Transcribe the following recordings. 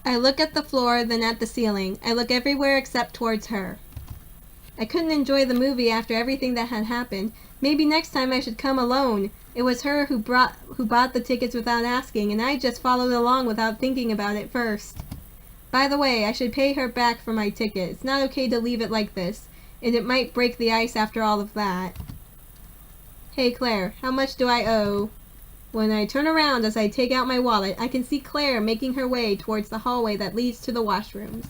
I look at the floor, then at the ceiling. I look everywhere except towards her. I couldn't enjoy the movie after everything that had happened. Maybe next time I should come alone. It was her who bought the tickets without asking, and I just followed along without thinking about it first. By the way, I should pay her back for my ticket. It's not okay to leave it like this, and it might break the ice after all of that. Hey Claire, how much do I owe? When I turn around as I take out my wallet, I can see Claire making her way towards the hallway that leads to the washrooms.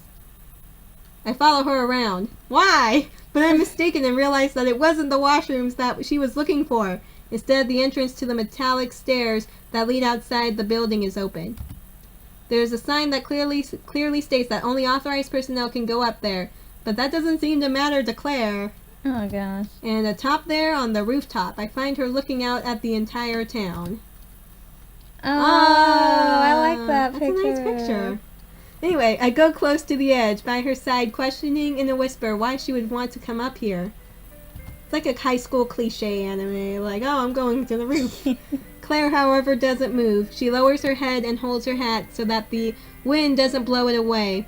I follow her around. Why? But I'm mistaken and realize that it wasn't the washrooms that she was looking for. Instead, the entrance to the metallic stairs that lead outside the building is open. There is a sign that clearly states that only authorized personnel can go up there, but that doesn't seem to matter to Claire. Oh gosh. And atop there, on the rooftop, I find her looking out at the entire town. Oh, I like that that's picture. That's a nice picture. Anyway, I go close to the edge, by her side, questioning in a whisper why she would want to come up here. It's like a high school cliche anime, like, oh, I'm going to the roof. Claire, however, doesn't move. She lowers her head and holds her hat so that the wind doesn't blow it away,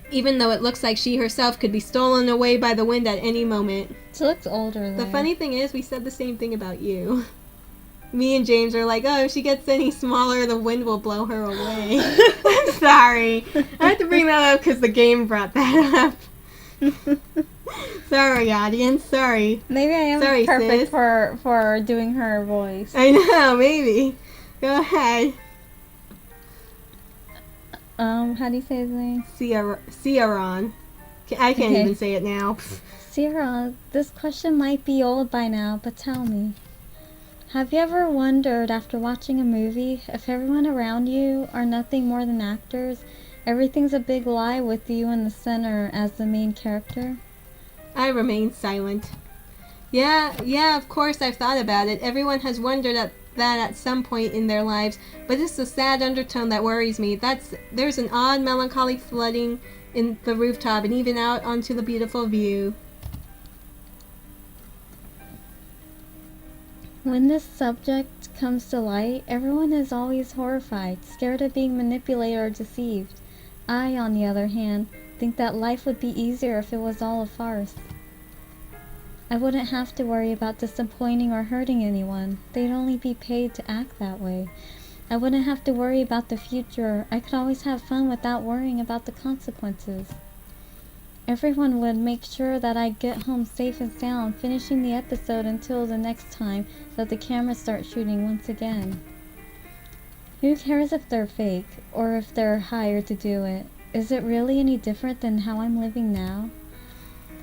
even though it looks like she herself could be stolen away by the wind at any moment. She looks older though. The funny thing is, we said the same thing about you. Me and James are like, oh, if she gets any smaller, the wind will blow her away. I'm sorry. I had to bring that up because the game brought that up. Sorry, audience. Sorry. Maybe I am Sorry, perfect sis. for doing her voice. I know, maybe. Go ahead. How do you say his name? Ciaron. I can't Okay. even say it now. Sierra, this question might be old by now, but tell me. Have you ever wondered, after watching a movie, if everyone around you are nothing more than actors? Everything's a big lie with you in the center as the main character? I remain silent. Yeah, of course I've thought about it. Everyone has wondered that at some point in their lives, but it's the sad undertone that worries me. There's an odd melancholy flooding in the rooftop and even out onto the beautiful view. When this subject comes to light, everyone is always horrified, scared of being manipulated or deceived. I, on the other hand, think that life would be easier if it was all a farce. I wouldn't have to worry about disappointing or hurting anyone. They'd only be paid to act that way. I wouldn't have to worry about the future. I could always have fun without worrying about the consequences. Everyone would make sure that I get home safe and sound, finishing the episode until the next time that the cameras start shooting once again. Who cares if they're fake, or if they're hired to do it? Is it really any different than how I'm living now?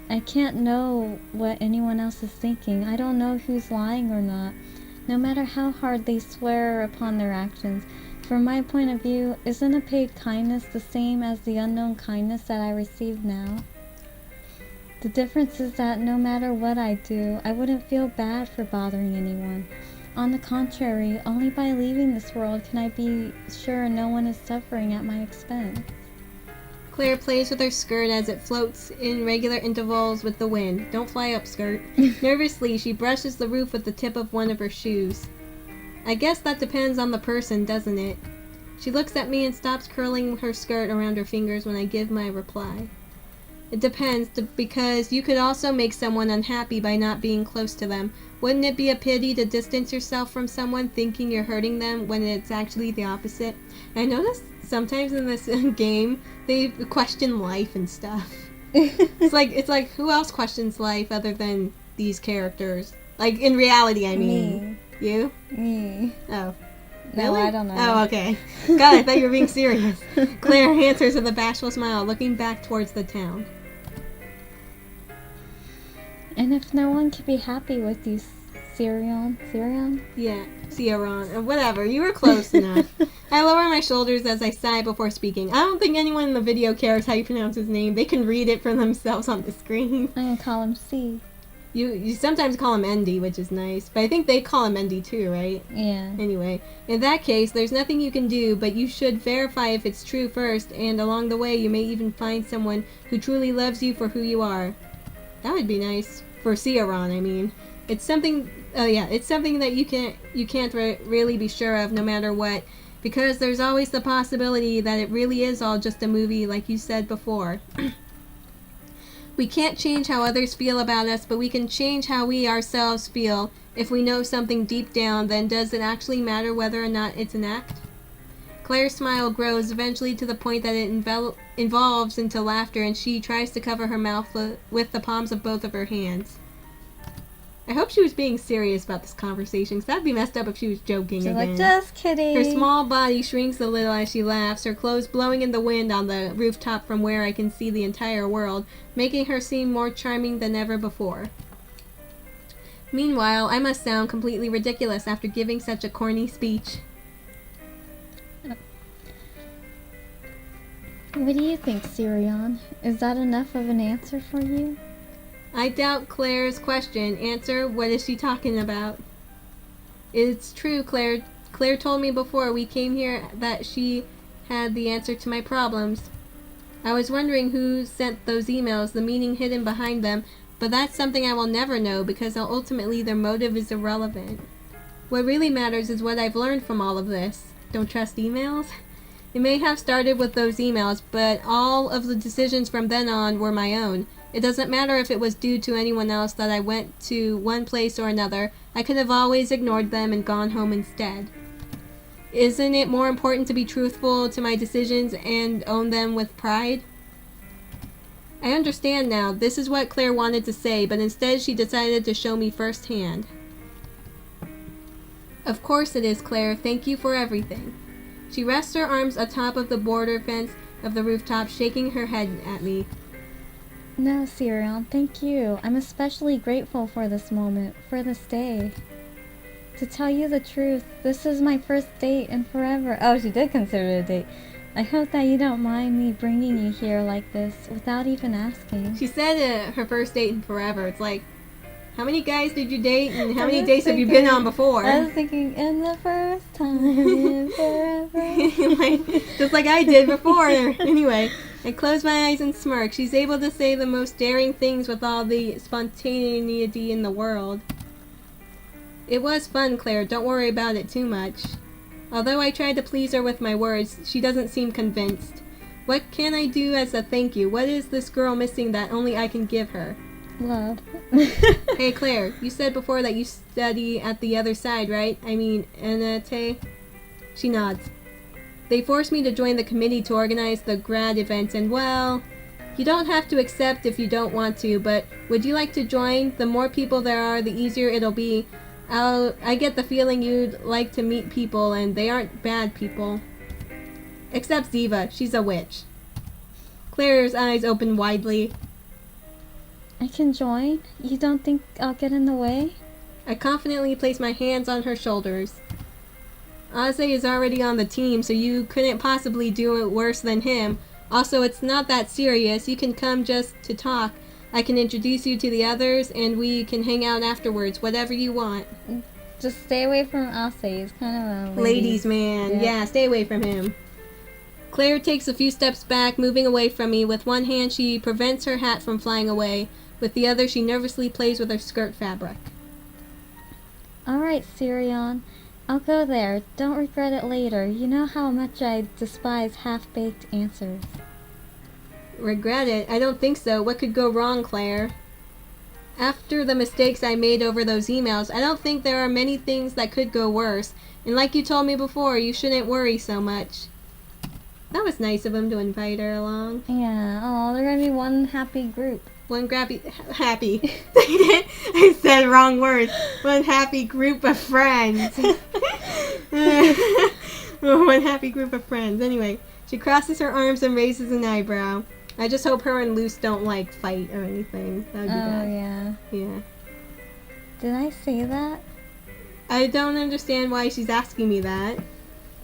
I can't know what anyone else is thinking. I don't know who's lying or not, no matter how hard they swear upon their actions. From my point of view, isn't a paid kindness the same as the unknown kindness that I receive now? The difference is that no matter what I do, I wouldn't feel bad for bothering anyone. On the contrary, only by leaving this world can I be sure no one is suffering at my expense. Claire plays with her skirt as it floats in regular intervals with the wind. Don't fly up, skirt. Nervously, she brushes the roof with the tip of one of her shoes. I guess that depends on the person, doesn't it? She looks at me and stops curling her skirt around her fingers when I give my reply. It depends, because you could also make someone unhappy by not being close to them. Wouldn't it be a pity to distance yourself from someone thinking you're hurting them when it's actually the opposite? I notice sometimes in this game, they question life and stuff. It's like who else questions life other than these characters? Like, in reality, I mean. Me. You? Me. Oh. No, Really? I don't know. Oh, okay. God, I thought you were being serious. Claire answers with a bashful smile, looking back towards the town. And if no one could be happy with you, Sirion? Yeah, Ciaron, or whatever. You were close enough. I lower my shoulders as I sigh before speaking. I don't think anyone in the video cares how you pronounce his name. They can read it for themselves on the screen. I'm gonna call him C. You sometimes call him Endy, which is nice, but I think they call him Endy too, right? Yeah. Anyway, in that case, there's nothing you can do, but you should verify if it's true first, and along the way you may even find someone who truly loves you for who you are. That would be nice. For Ciaron, I mean. It's something that you can't really be sure of no matter what. Because there's always the possibility that it really is all just a movie, like you said before. We can't change how others feel about us, but we can change how we ourselves feel. If we know something deep down, then does it actually matter whether or not it's an act? Claire's smile grows eventually to the point that it evolves into laughter, and she tries to cover her mouth with the palms of both of her hands. I hope she was being serious about this conversation, because that'd be messed up if she was joking She's again. like, just kidding. Her small body shrinks a little as she laughs, her clothes blowing in the wind on the rooftop from where I can see the entire world, making her seem more charming than ever before. Meanwhile, I must sound completely ridiculous after giving such a corny speech. What do you think, Sirion? Is that enough of an answer for you? I doubt Claire's question. Answer, what is she talking about? It's true, Claire. Claire told me before we came here that she had the answer to my problems. I was wondering who sent those emails, the meaning hidden behind them, but that's something I will never know because ultimately their motive is irrelevant. What really matters is what I've learned from all of this. Don't trust emails? It may have started with those emails, but all of the decisions from then on were my own. It doesn't matter if it was due to anyone else that I went to one place or another. I could have always ignored them and gone home instead. Isn't it more important to be truthful to my decisions and own them with pride? I understand now. This is what Claire wanted to say, but instead she decided to show me firsthand. Of course it is, Claire. Thank you for everything. She rests her arms atop of the border fence of the rooftop, shaking her head at me. No, Sirion, thank you. I'm especially grateful for this moment, for this day. To tell you the truth, this is my first date in forever. Oh, she did consider it a date. I hope that you don't mind me bringing you here like this without even asking. She said her first date in forever. It's like, how many guys did you date and how I many was dates have you been thinking- on before? I was thinking, in the first time in forever. Just like I did before. Anyway, I close my eyes and smirk. She's able to say the most daring things with all the spontaneity in the world. It was fun, Claire. Don't worry about it too much. Although I tried to please her with my words, she doesn't seem convinced. What can I do as a thank you? What is this girl missing that only I can give her? Love. Hey, Claire, you said before that you study at the other side, right? I mean, Anate? She nods. They forced me to join the committee to organize the grad event, and well, you don't have to accept if you don't want to, but would you like to join? The more people there are, the easier it'll be. I get the feeling you'd like to meet people, and they aren't bad people. Except Ziva, she's a witch. Claire's eyes open widely. I can join? You don't think I'll get in the way? I confidently place my hands on her shoulders. Aze is already on the team, so you couldn't possibly do it worse than him. Also, it's not that serious. You can come just to talk. I can introduce you to the others, and we can hang out afterwards, whatever you want. Just stay away from Ase. He's kind of a Ladies man. Yeah, stay away from him. Claire takes a few steps back, moving away from me. With one hand, she prevents her hat from flying away. With the other, she nervously plays with her skirt fabric. Alright, Sirion. I'll go there. Don't regret it later. You know how much I despise half-baked answers. Regret it? I don't think so. What could go wrong, Claire? After the mistakes I made over those emails, I don't think there are many things that could go worse. And like you told me before, you shouldn't worry so much. That was nice of him to invite her along. Yeah, oh, they're gonna be one happy group. One happy. I said wrong words. One happy group of friends. One happy group of friends. Anyway, she crosses her arms and raises an eyebrow. I just hope her and Luce don't, like, fight or anything. That would be bad. Yeah. Yeah. Did I say that? I don't understand why she's asking me that.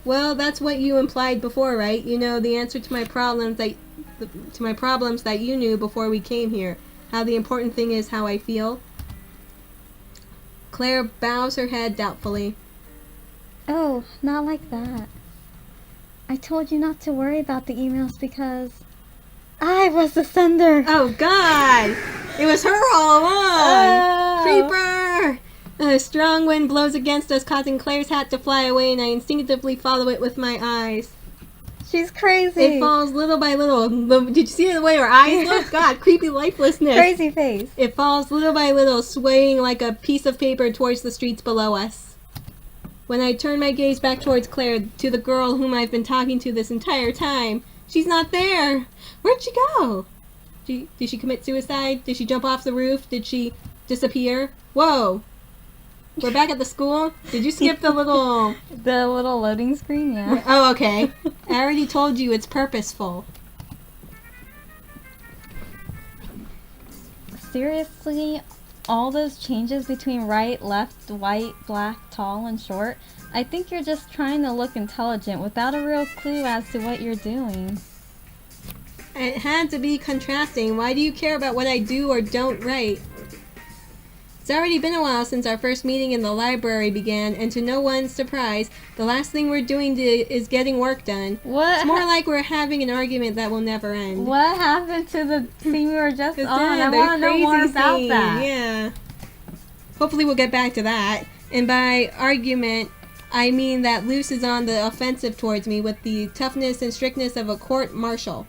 Well, that's what you implied before, right? You know, the answer to my problems that you knew before we came here. How the important thing is how I feel. Claire bows her head doubtfully. Oh, not like that. I told you not to worry about the emails because I was the sender. Oh, God! It was her all along! Oh. Creeper! A strong wind blows against us, causing Claire's hat to fly away, and I instinctively follow it with my eyes. She's crazy. It falls little by little. Did you see the way her eyes look? God, creepy lifelessness. Crazy face. It falls little by little, swaying like a piece of paper towards the streets below us. When I turn my gaze back towards Claire, to the girl whom I've been talking to this entire time, she's not there. Where'd she go? Did she commit suicide? Did she jump off the roof? Did she disappear? Whoa. We're back at the school? Did you skip the little... The little loading screen, yeah. Oh, okay. I already told you it's purposeful. Seriously, all those changes between right, left, white, black, tall, and short? I think you're just trying to look intelligent without a real clue as to what you're doing. It had to be contrasting. Why do you care about what I do or don't write? It's already been a while since our first meeting in the library began, and to no one's surprise, the last thing we're doing is getting work done. It's more like we're having an argument that will never end. What happened to the scene we were just on? I the want to know more crazy about scene. that. Yeah. Hopefully we'll get back to that. And by argument, I mean that Luce is on the offensive towards me with the toughness and strictness of a court martial.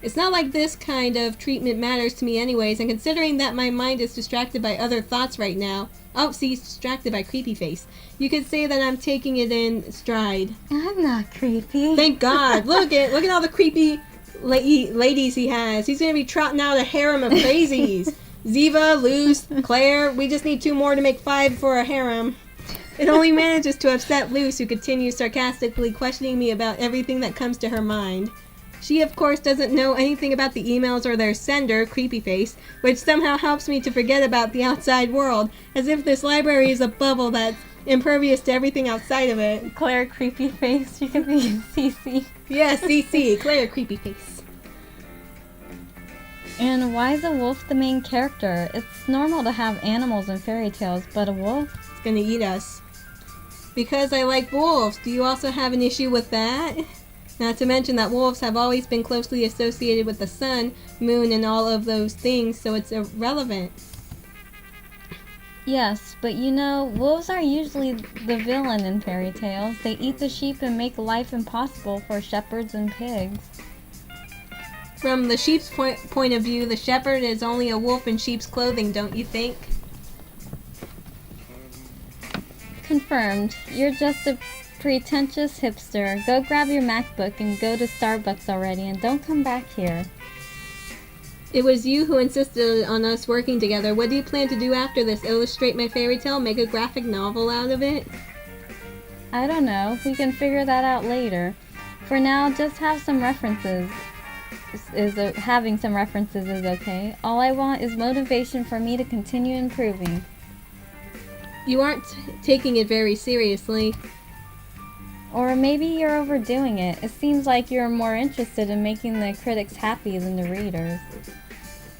It's not like this kind of treatment matters to me anyways, and considering that my mind is distracted by other thoughts right now... Oh, see, distracted by creepy face. You could say that I'm taking it in stride. I'm not creepy. Thank God. Look at all the creepy ladies he has. He's going to be trotting out a harem of crazies. Ziva, Luce, Claire. We just need 2 more to make 5 for a harem. It only manages to upset Luce, who continues sarcastically questioning me about everything that comes to her mind. She, of course, doesn't know anything about the emails or their sender, Creepyface, which somehow helps me to forget about the outside world, as if this library is a bubble that's impervious to everything outside of it. Claire Creepyface. She could be CC. Yes, CC, Claire Creepyface. And why is a wolf the main character? It's normal to have animals in fairy tales, but a wolf? It's gonna eat us. Because I like wolves. Do you also have an issue with that? Not to mention that wolves have always been closely associated with the sun, moon, and all of those things, so it's irrelevant. Yes, but you know, wolves are usually the villain in fairy tales. They eat the sheep and make life impossible for shepherds and pigs. From the sheep's point of view, the shepherd is only a wolf in sheep's clothing, don't you think? Confirmed. You're just a pretentious hipster. Go grab your MacBook and go to Starbucks already, and don't come back here. It was you who insisted on us working together. What do you plan to do after this? Illustrate my fairy tale? Make a graphic novel out of it? I don't know. We can figure that out later. For now, just have some references. Having some references is okay. All I want is motivation for me to continue improving. You aren't taking it very seriously. Or maybe you're overdoing it. It seems like you're more interested in making the critics happy than the readers.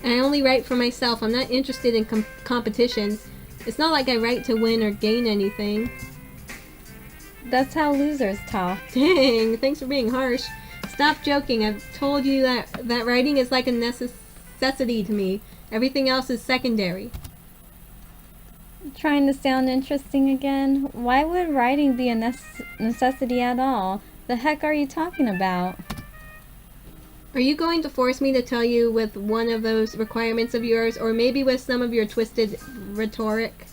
I only write for myself. I'm not interested in competitions. It's not like I write to win or gain anything. That's how losers talk. Dang, thanks for being harsh. Stop joking. I've told you that writing is like a necessity to me. Everything else is secondary. Trying to sound interesting again? Why would writing be a necessity at all? The heck are you talking about? Are you going to force me to tell you with one of those requirements of yours, or maybe with some of your twisted rhetoric?